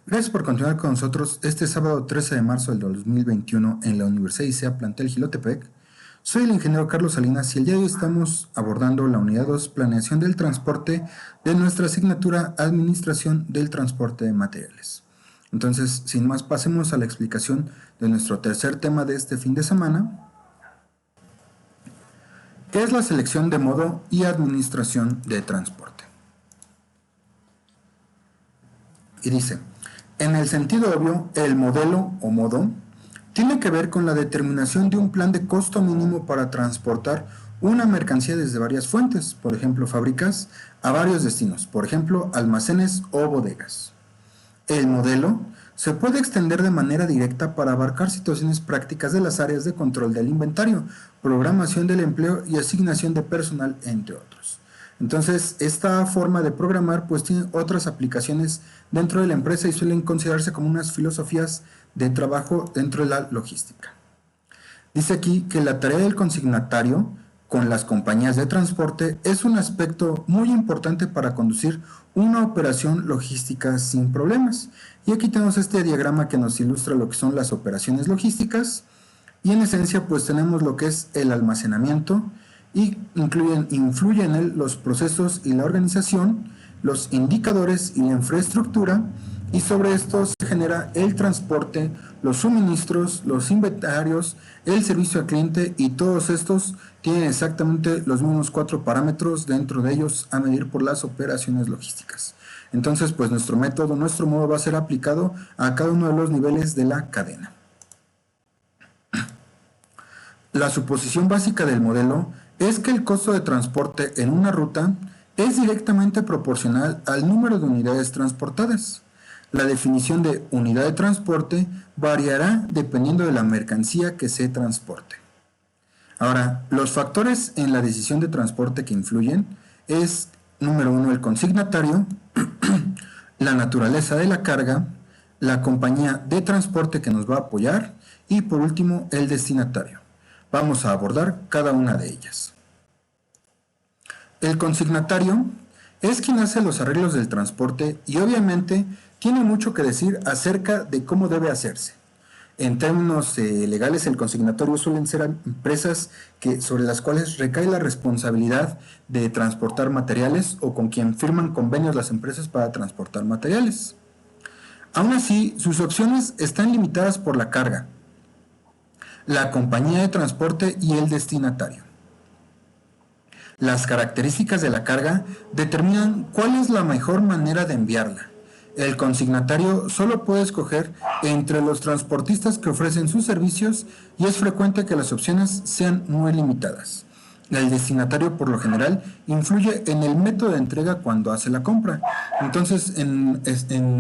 Gracias por continuar con nosotros este sábado 13 de marzo del 2021 en la Universidad ICEA Plantel Jilotepec. Soy el ingeniero Carlos Salinas y el día de hoy estamos abordando la unidad 2, Planeación del Transporte, de nuestra asignatura Administración del Transporte de Materiales. Entonces, sin más, pasemos a la explicación de nuestro tercer tema de este fin de semana, que es la selección de modo y administración de transporte. Y dice: en el sentido obvio, el modelo o modo tiene que ver con la determinación de un plan de costo mínimo para transportar una mercancía desde varias fuentes, por ejemplo fábricas, a varios destinos, por ejemplo almacenes o bodegas. El modelo se puede extender de manera directa para abarcar situaciones prácticas de las áreas de control del inventario, programación del empleo y asignación de personal, entre otros. Entonces, esta forma de programar pues tiene otras aplicaciones dentro de la empresa y suelen considerarse como unas filosofías de trabajo dentro de la logística. Dice aquí que la tarea del consignatario con las compañías de transporte es un aspecto muy importante para conducir una operación logística sin problemas. Y aquí tenemos este diagrama que nos ilustra lo que son las operaciones logísticas y en esencia pues tenemos lo que es el almacenamiento y influyen en él los procesos y la organización, los indicadores y la infraestructura, y sobre esto se genera el transporte, los suministros, los inventarios, el servicio al cliente, y todos estos tienen exactamente los mismos 4 parámetros dentro de ellos a medir por las operaciones logísticas. Entonces, pues nuestro método, nuestro modo va a ser aplicado a cada uno de los niveles de la cadena. La suposición básica del modelo es que el costo de transporte en una ruta es directamente proporcional al número de unidades transportadas. La definición de unidad de transporte variará dependiendo de la mercancía que se transporte. Ahora, los factores en la decisión de transporte que influyen es, número 1, el consignatario, la naturaleza de la carga, la compañía de transporte que nos va a apoyar y, por último, el destinatario. Vamos a abordar cada una de ellas. El consignatario es quien hace los arreglos del transporte y obviamente tiene mucho que decir acerca de cómo debe hacerse. En términos legales, el consignatorio suelen ser empresas sobre las cuales recae la responsabilidad de transportar materiales o con quien firman convenios las empresas para transportar materiales. Aún así, sus opciones están limitadas por la carga, la compañía de transporte y el destinatario. Las características de la carga determinan cuál es la mejor manera de enviarla. El consignatario solo puede escoger entre los transportistas que ofrecen sus servicios y es frecuente que las opciones sean muy limitadas. El destinatario, por lo general, influye en el método de entrega cuando hace la compra. Entonces, en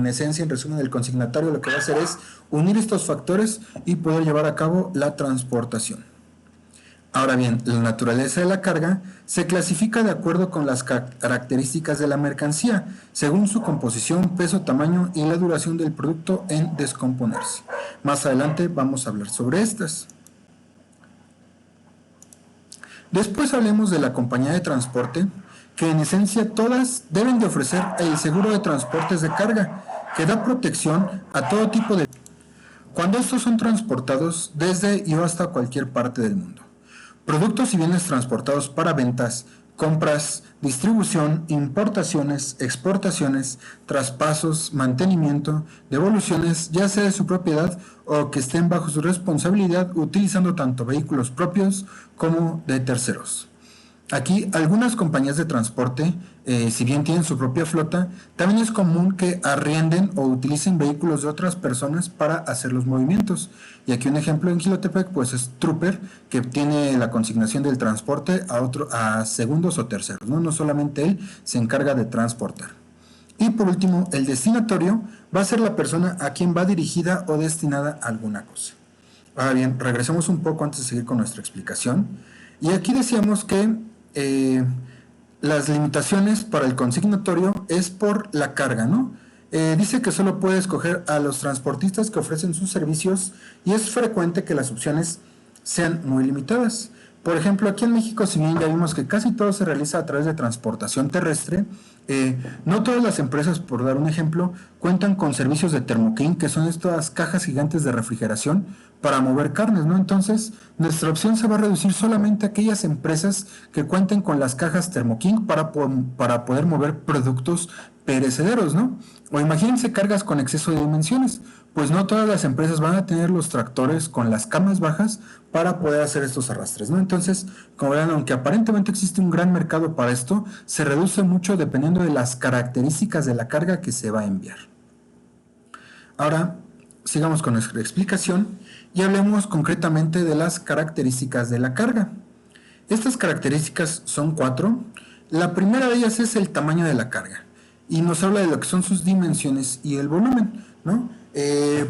esencia, en resumen, el consignatario lo que va a hacer es unir estos factores y poder llevar a cabo la transportación. Ahora bien, la naturaleza de la carga se clasifica de acuerdo con las características de la mercancía, según su composición, peso, tamaño y la duración del producto en descomponerse. Más adelante vamos a hablar sobre estas. Después hablemos de la compañía de transporte, que en esencia todas deben de ofrecer el seguro de transportes de carga, que da protección a todo tipo de cuando estos son transportados desde y hasta cualquier parte del mundo. Productos y bienes transportados para ventas, compras, distribución, importaciones, exportaciones, traspasos, mantenimiento, devoluciones, ya sea de su propiedad o que estén bajo su responsabilidad, utilizando tanto vehículos propios como de terceros. Aquí algunas compañías de transporte, si bien tienen su propia flota, también es común que arrienden o utilicen vehículos de otras personas para hacer los movimientos. Y aquí un ejemplo en Jilotepec pues es Trooper, que tiene la consignación del transporte a segundos o terceros, ¿no? No solamente él se encarga de transportar. Y por último, el destinatario va a ser la persona a quien va dirigida o destinada a alguna cosa. Ahora bien, regresemos un poco antes de seguir con nuestra explicación. Y aquí decíamos que las limitaciones para el consignatorio es por la carga, ¿no? Dice que solo puede escoger a los transportistas que ofrecen sus servicios y es frecuente que las opciones sean muy limitadas. Por ejemplo, aquí en México, si bien ya vimos que casi todo se realiza a través de transportación terrestre, No todas las empresas, por dar un ejemplo, cuentan con servicios de Thermo King, que son estas cajas gigantes de refrigeración para mover carnes, ¿no? Entonces, nuestra opción se va a reducir solamente a aquellas empresas que cuenten con las cajas Thermo King para poder mover productos perecederos, ¿no? O imagínense cargas con exceso de dimensiones, pues no todas las empresas van a tener los tractores con las camas bajas para poder hacer estos arrastres, ¿no? Entonces, como verán, aunque aparentemente existe un gran mercado para esto, se reduce mucho dependiendo de las características de la carga que se va a enviar. Ahora, sigamos con nuestra explicación y hablemos concretamente de las características de la carga. Estas características son 4. La primera de ellas es el tamaño de la carga y nos habla de lo que son sus dimensiones y el volumen, ¿no?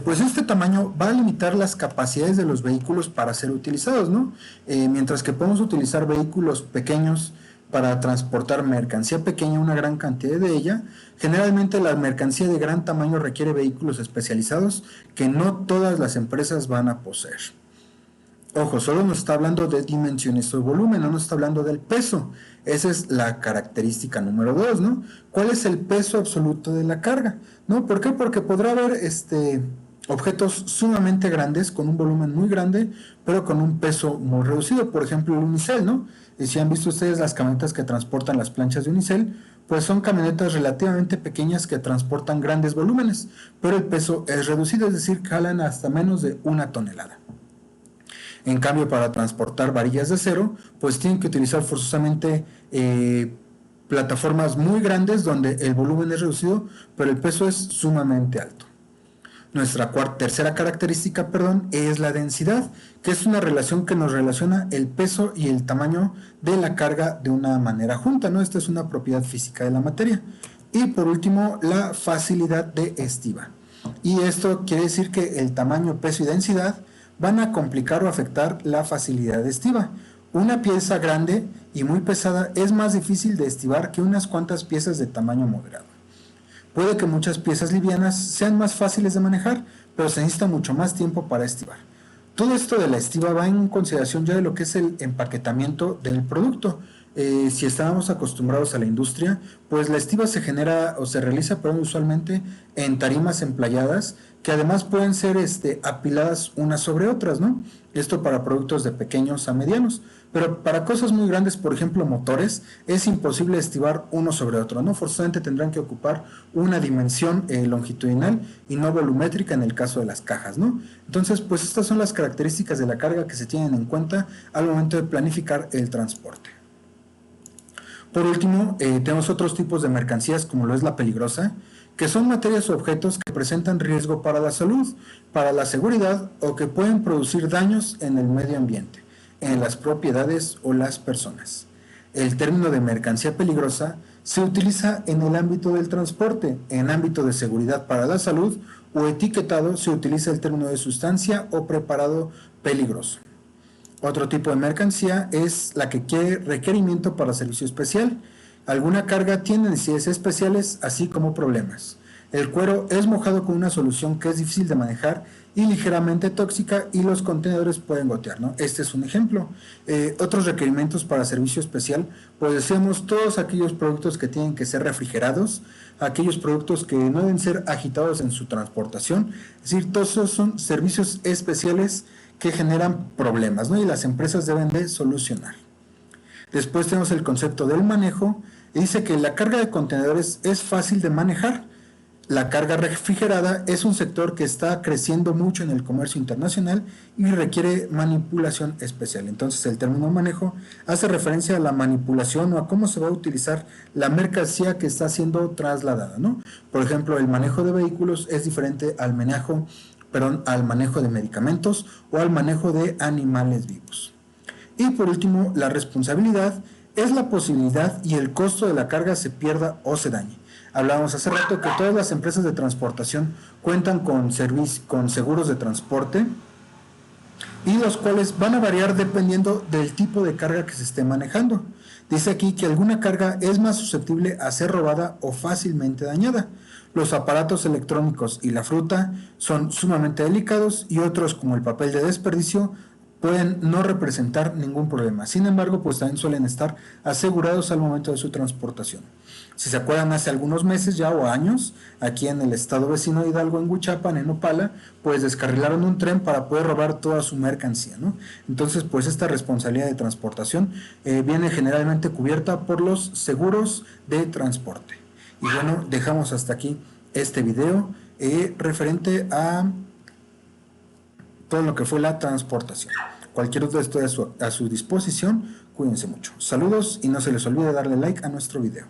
Pues este tamaño va a limitar las capacidades de los vehículos para ser utilizados, ¿no? Mientras que podemos utilizar vehículos pequeños para transportar mercancía pequeña, una gran cantidad de ella, generalmente la mercancía de gran tamaño requiere vehículos especializados que no todas las empresas van a poseer. Ojo, solo nos está hablando de dimensiones o volumen, no nos está hablando del peso. Esa es la característica número 2, ¿no? ¿Cuál es el peso absoluto de la carga? ¿No? ¿Por qué? Porque podrá haber objetos sumamente grandes, con un volumen muy grande, pero con un peso muy reducido. Por ejemplo, el unicel, ¿no? Y si han visto ustedes las camionetas que transportan las planchas de unicel, pues son camionetas relativamente pequeñas que transportan grandes volúmenes, pero el peso es reducido, es decir, jalan hasta menos de 1 tonelada. En cambio, para transportar varillas de acero, pues tienen que utilizar forzosamente plataformas muy grandes donde el volumen es reducido, pero el peso es sumamente alto. Nuestra tercera característica, es la densidad, que es una relación que nos relaciona el peso y el tamaño de la carga de una manera junta, ¿no? Esta es una propiedad física de la materia. Y por último, la facilidad de estiba. Y esto quiere decir que el tamaño, peso y densidad van a complicar o afectar la facilidad de estiba. Una pieza grande y muy pesada es más difícil de estibar que unas cuantas piezas de tamaño moderado. Puede que muchas piezas livianas sean más fáciles de manejar, pero se necesita mucho más tiempo para estibar. Todo esto de la estiba va en consideración ya de lo que es el empaquetamiento del producto. Si estábamos acostumbrados a la industria, pues la estiba se genera o se realiza, usualmente en tarimas emplayadas, que además pueden ser apiladas unas sobre otras, ¿no? Esto para productos de pequeños a medianos, pero para cosas muy grandes, por ejemplo motores, es imposible estibar uno sobre otro, ¿no? Forzosamente tendrán que ocupar una dimensión longitudinal y no volumétrica en el caso de las cajas, ¿no? Entonces, pues estas son las características de la carga que se tienen en cuenta al momento de planificar el transporte. Por último, tenemos otros tipos de mercancías como lo es la peligrosa, que son materias o objetos que presentan riesgo para la salud, para la seguridad o que pueden producir daños en el medio ambiente, en las propiedades o las personas. El término de mercancía peligrosa se utiliza en el ámbito del transporte, en ámbito de seguridad para la salud o etiquetado se utiliza el término de sustancia o preparado peligroso. Otro tipo de mercancía es la que quiere requerimiento para servicio especial. Alguna carga tiene necesidades especiales, así como problemas. El cuero es mojado con una solución que es difícil de manejar y ligeramente tóxica y los contenedores pueden gotear, ¿no? Este es un ejemplo. Otros requerimientos para servicio especial, pues decíamos todos aquellos productos que tienen que ser refrigerados, aquellos productos que no deben ser agitados en su transportación, es decir, todos esos son servicios especiales que generan problemas, ¿no? Y las empresas deben de solucionar. Después tenemos el concepto del manejo, y dice que la carga de contenedores es fácil de manejar. La carga refrigerada es un sector que está creciendo mucho en el comercio internacional y requiere manipulación especial. Entonces el término manejo hace referencia a la manipulación o a cómo se va a utilizar la mercancía que está siendo trasladada, ¿no? Por ejemplo, el manejo de vehículos es diferente al manejo de medicamentos o al manejo de animales vivos. Y por último, la responsabilidad es la posibilidad y el costo de la carga se pierda o se dañe. Hablábamos hace rato que todas las empresas de transportación cuentan con seguros de transporte y los cuales van a variar dependiendo del tipo de carga que se esté manejando. Dice aquí que alguna carga es más susceptible a ser robada o fácilmente dañada. Los aparatos electrónicos y la fruta son sumamente delicados y otros como el papel de desperdicio pueden no representar ningún problema. Sin embargo, pues también suelen estar asegurados al momento de su transportación. Si se acuerdan, hace algunos meses ya o años, aquí en el estado vecino de Hidalgo, en Huichapan, en Opala, pues descarrilaron un tren para poder robar toda su mercancía, ¿no? Entonces, pues esta responsabilidad de transportación viene generalmente cubierta por los seguros de transporte. Y bueno, dejamos hasta aquí este video referente a todo lo que fue la transportación. Cualquier duda estoy a su disposición. Cuídense mucho. Saludos y no se les olvide darle like a nuestro video.